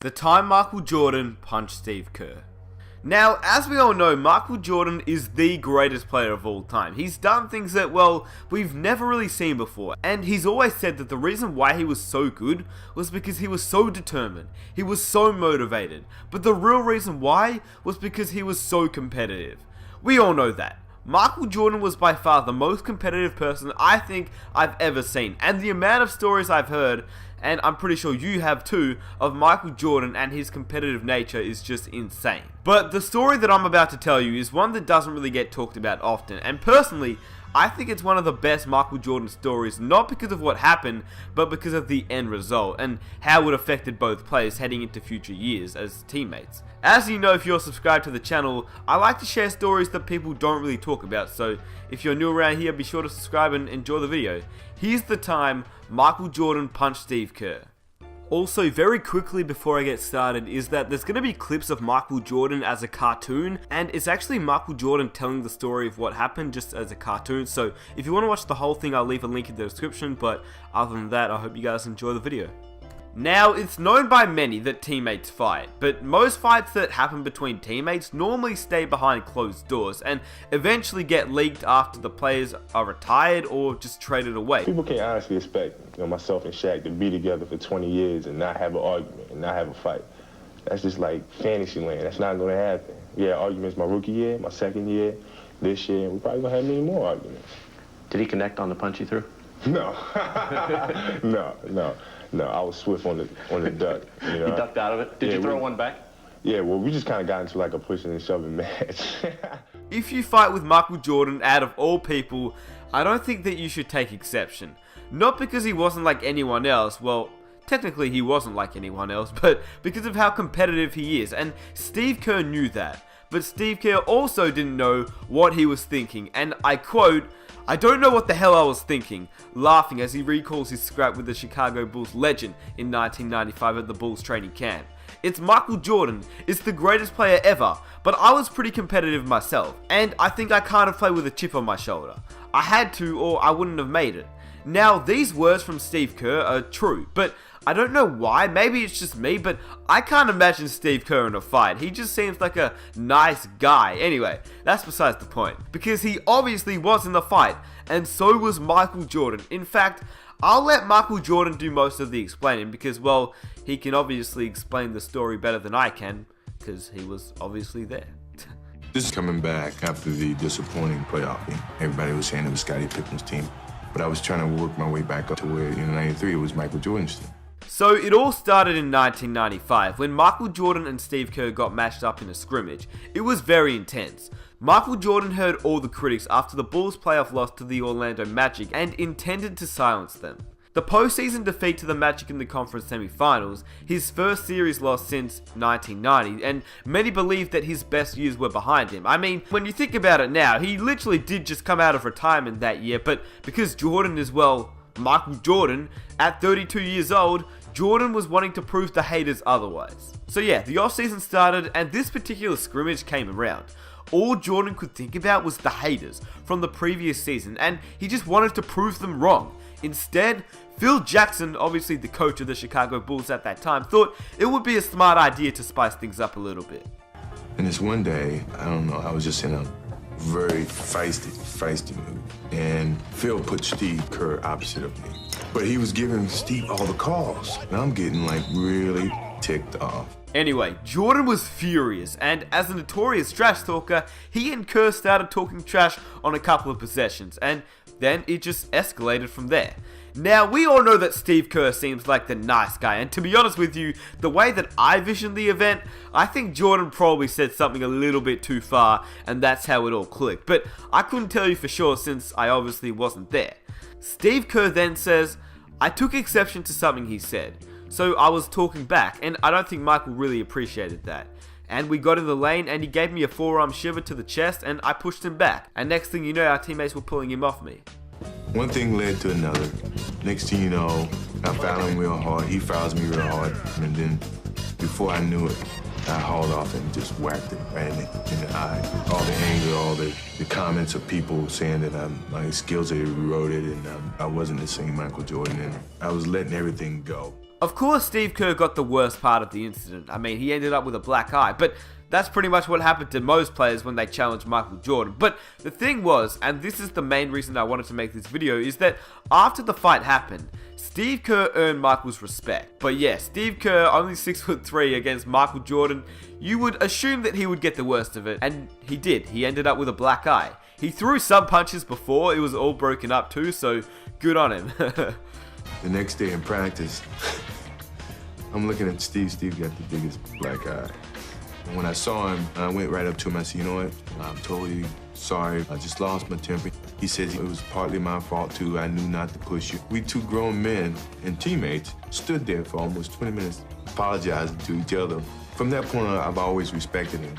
The time Michael Jordan punched Steve Kerr. Now, as we all know, Michael Jordan is the greatest player of all time. He's done things that, well, we've never really seen before. And he's always said that the reason why he was so good was because he was so determined. He was so motivated. But the real reason why was because he was so competitive. We all know that. Michael Jordan was by far the most competitive person I think I've ever seen. And the amount of stories I've heard, and I'm pretty sure you have too, of Michael Jordan and his competitive nature is just insane. But the story that I'm about to tell you is one that doesn't really get talked about often, and personally, I think it's one of the best Michael Jordan stories, not because of what happened, but because of the end result, and how it affected both players heading into future years as teammates. As you know, if you're subscribed to the channel, I like to share stories that people don't really talk about, so if you're new around here, be sure to subscribe and enjoy the video. Here's the time Michael Jordan punched Steve Kerr. Also, very quickly before I get started, is that there's going to be clips of Michael Jordan as a cartoon, and it's actually Michael Jordan telling the story of what happened just as a cartoon, so if you want to watch the whole thing, I'll leave a link in the description, but other than that, I hope you guys enjoy the video. Now, it's known by many that teammates fight, but most fights that happen between teammates normally stay behind closed doors and eventually get leaked after the players are retired or just traded away. People can't honestly expect myself and Shaq to be together for 20 years and not have an argument and not have a fight. That's just like fantasy land. That's not going to happen. We had arguments my rookie year, my second year, this year, and we're probably going to have many more arguments. Did he connect on the punch you threw? No. No, I was swift on the duck. You know? He ducked out of it? Did you throw one back? Yeah, well, we just kind of got into like a pushing and shoving match. If you fight with Michael Jordan, out of all people, I don't think that you should take exception. Not because he wasn't like anyone else, well, technically he wasn't like anyone else, but because of how competitive he is, and Steve Kerr knew that. But Steve Kerr also didn't know what he was thinking, and I quote, "I don't know what the hell I was thinking," laughing as he recalls his scrap with the Chicago Bulls legend in 1995 at the Bulls training camp. It's Michael Jordan, it's the greatest player ever, but I was pretty competitive myself, and I think I kind of played with a chip on my shoulder. I had to, or I wouldn't have made it. Now, these words from Steve Kerr are true, but I don't know why, maybe it's just me, but I can't imagine Steve Kerr in a fight. He just seems like a nice guy. Anyway, that's besides the point, because he obviously was in the fight, and so was Michael Jordan. In fact, I'll let Michael Jordan do most of the explaining, because, well, he can obviously explain the story better than I can, because he was obviously there. This is coming back after the disappointing playoff game. Everybody was saying it was Scottie Pippen's team, but I was trying to work my way back up to where in '93 it was Michael Jordan's team. So it all started in 1995 when Michael Jordan and Steve Kerr got matched up in a scrimmage. It was very intense. Michael Jordan heard all the critics after the Bulls' playoff loss to the Orlando Magic and intended to silence them. The postseason defeat to the Magic in the conference semifinals, his first series loss since 1990, and many believe that his best years were behind him. I mean, when you think about it now, he literally did just come out of retirement that year, but because Jordan is, well, Michael Jordan, at 32 years old, Jordan was wanting to prove to haters otherwise. So yeah, the offseason started and this particular scrimmage came around. All Jordan could think about was the haters from the previous season, and he just wanted to prove them wrong. Instead, Phil Jackson, obviously the coach of the Chicago Bulls at that time, thought it would be a smart idea to spice things up a little bit. And this one day, I don't know, I was just in a very feisty mood. And Phil put Steve Kerr opposite of me. But he was giving Steve all the calls. And I'm getting like really ticked off. Anyway, Jordan was furious, and as a notorious trash talker, he and Kerr started talking trash on a couple of possessions, and then it just escalated from there. Now, we all know that Steve Kerr seems like the nice guy, and to be honest with you, the way that I visioned the event, I think Jordan probably said something a little bit too far, and that's how it all clicked, but I couldn't tell you for sure since I obviously wasn't there. Steve Kerr then says, "I took exception to something he said. So I was talking back, and I don't think Michael really appreciated that. And we got in the lane, and he gave me a forearm shiver to the chest, and I pushed him back. And next thing you know, our teammates were pulling him off me." One thing led to another. Next thing you know, I fouled him real hard. He fouls me real hard. And then before I knew it, I hauled off and just whacked it right in the eye. All the anger, all the comments of people saying that my skills had eroded and I wasn't the same Michael Jordan. And I was letting everything go. Of course, Steve Kerr got the worst part of the incident. I mean, he ended up with a black eye, but that's pretty much what happened to most players when they challenged Michael Jordan. But the thing was, and this is the main reason I wanted to make this video, is that after the fight happened, Steve Kerr earned Michael's respect. But yeah, Steve Kerr, only 6'3" against Michael Jordan, you would assume that he would get the worst of it, and he did. He ended up with a black eye. He threw some punches before, it was all broken up too, so good on him. The next day in practice, I'm looking at Steve. Steve got the biggest black eye. And when I saw him, I went right up to him. I said, you know what? I'm totally sorry. I just lost my temper. He says it was partly my fault, too. I knew not to push you. We two grown men and teammates stood there for almost 20 minutes apologizing to each other. From that point on, I've always respected him.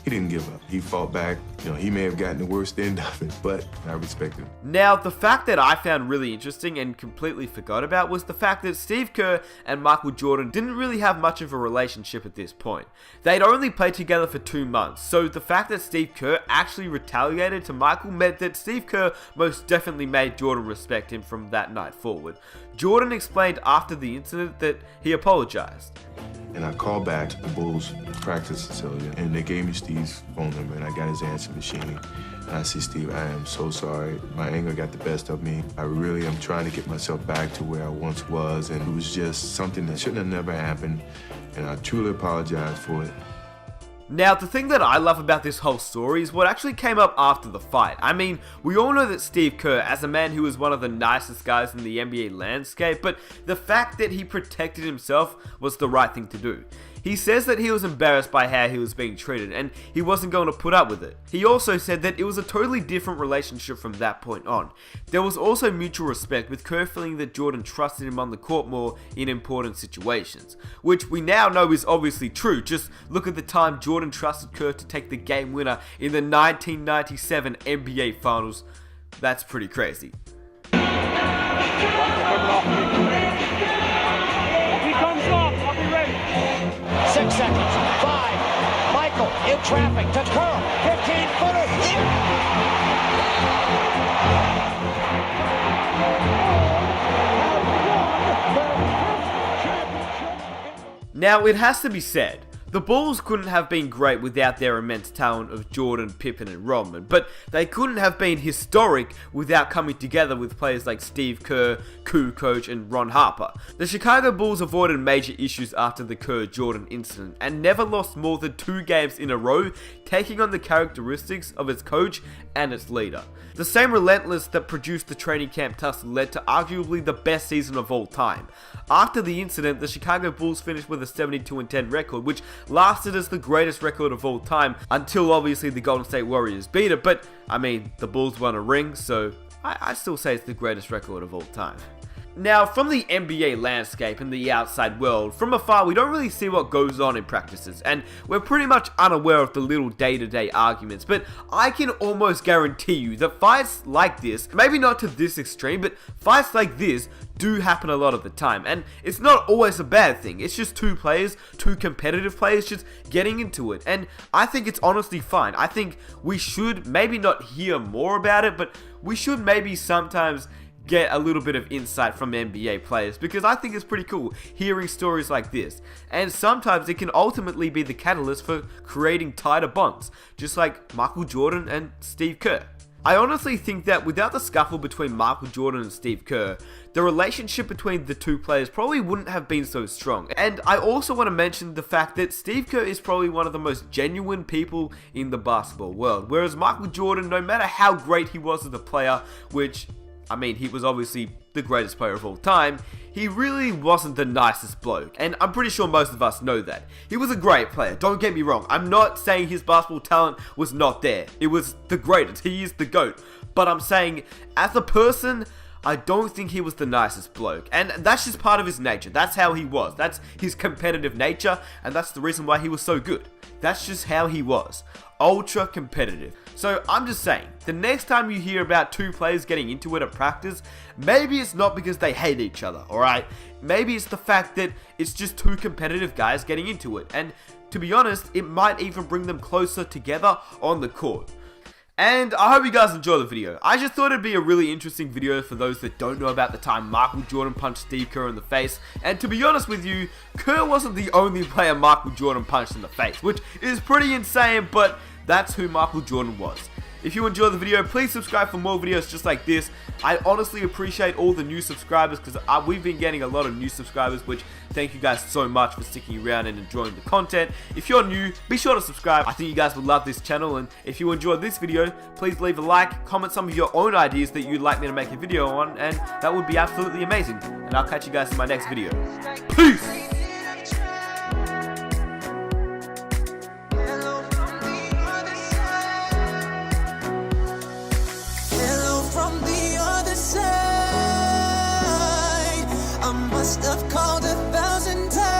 He didn't give up. He fought back. You know, he may have gotten the worst end of it, but I respect him. Now, the fact that I found really interesting and completely forgot about was the fact that Steve Kerr and Michael Jordan didn't really have much of a relationship at this point. They'd only played together for 2 months, so the fact that Steve Kerr actually retaliated to Michael meant that Steve Kerr most definitely made Jordan respect him from that night forward. Jordan explained after the incident that he apologized. And I called back to the Bulls practice facility, and they gave me Steve's phone number, and I got his answer machine. And I said, Steve, I am so sorry. My anger got the best of me. I really am trying to get myself back to where I once was, and it was just something that shouldn't have never happened, and I truly apologize for it. Now, the thing that I love about this whole story is what actually came up after the fight. I mean, we all know that Steve Kerr, as a man who was one of the nicest guys in the NBA landscape, but the fact that he protected himself was the right thing to do. He says that he was embarrassed by how he was being treated and he wasn't going to put up with it. He also said that it was a totally different relationship from that point on. There was also mutual respect, with Kerr feeling that Jordan trusted him on the court more in important situations, which we now know is obviously true. Just look at the time Jordan trusted Kerr to take the game winner in the 1997 NBA Finals. That's pretty crazy. 6 seconds, 5, Michael in traffic to Kerr, 15-footer, Now, it has to be said, the Bulls couldn't have been great without their immense talent of Jordan, Pippen, and Rodman, but they couldn't have been historic without coming together with players like Steve Kerr, Kukoc, and Ron Harper. The Chicago Bulls avoided major issues after the Kerr-Jordan incident and never lost more than 2 games in a row, taking on the characteristics of its coach and its leader. The same relentlessness that produced the training camp tussle led to arguably the best season of all time. After the incident, the Chicago Bulls finished with a 72-10 record, which lasted as the greatest record of all time until obviously the Golden State Warriors beat it. But I mean, the Bulls won a ring, so I still say it's the greatest record of all time. Now, from the NBA landscape and the outside world, from afar we don't really see what goes on in practices, and we're pretty much unaware of the little day-to-day arguments, but I can almost guarantee you that fights like this, maybe not to this extreme, but fights like this do happen a lot of the time, and it's not always a bad thing. It's just 2 players, 2 competitive players just getting into it, and I think it's honestly fine. I think we should maybe not hear more about it, but we should maybe sometimes get a little bit of insight from NBA players, because I think it's pretty cool hearing stories like this, and sometimes it can ultimately be the catalyst for creating tighter bonds, just like Michael Jordan and Steve Kerr. I honestly think that without the scuffle between Michael Jordan and Steve Kerr, the relationship between the 2 players probably wouldn't have been so strong. And I also want to mention the fact that Steve Kerr is probably one of the most genuine people in the basketball world, whereas Michael Jordan, no matter how great he was as a player, which I mean, he was obviously the greatest player of all time, he really wasn't the nicest bloke, and I'm pretty sure most of us know that. He was a great player, don't get me wrong. I'm not saying his basketball talent was not there. It was the greatest, he is the GOAT. But I'm saying, as a person, I don't think he was the nicest bloke, and that's just part of his nature. That's how he was. That's his competitive nature, and that's the reason why he was so good. That's just how he was. Ultra competitive. So I'm just saying, the next time you hear about 2 players getting into it at practice, maybe it's not because they hate each other, alright? Maybe it's the fact that it's just 2 competitive guys getting into it, and to be honest, it might even bring them closer together on the court. And I hope you guys enjoy the video. I just thought it'd be a really interesting video for those that don't know about the time Michael Jordan punched Steve Kerr in the face. And to be honest with you, Kerr wasn't the only player Michael Jordan punched in the face, which is pretty insane, but that's who Michael Jordan was. If you enjoyed the video, please subscribe for more videos just like this. I honestly appreciate all the new subscribers because we've been getting a lot of new subscribers, which thank you guys so much for sticking around and enjoying the content. If you're new, be sure to subscribe. I think you guys will love this channel, and if you enjoyed this video, please leave a like, comment some of your own ideas that you'd like me to make a video on, and that would be absolutely amazing. And I'll catch you guys in my next video. Peace! Must have called 1,000 times.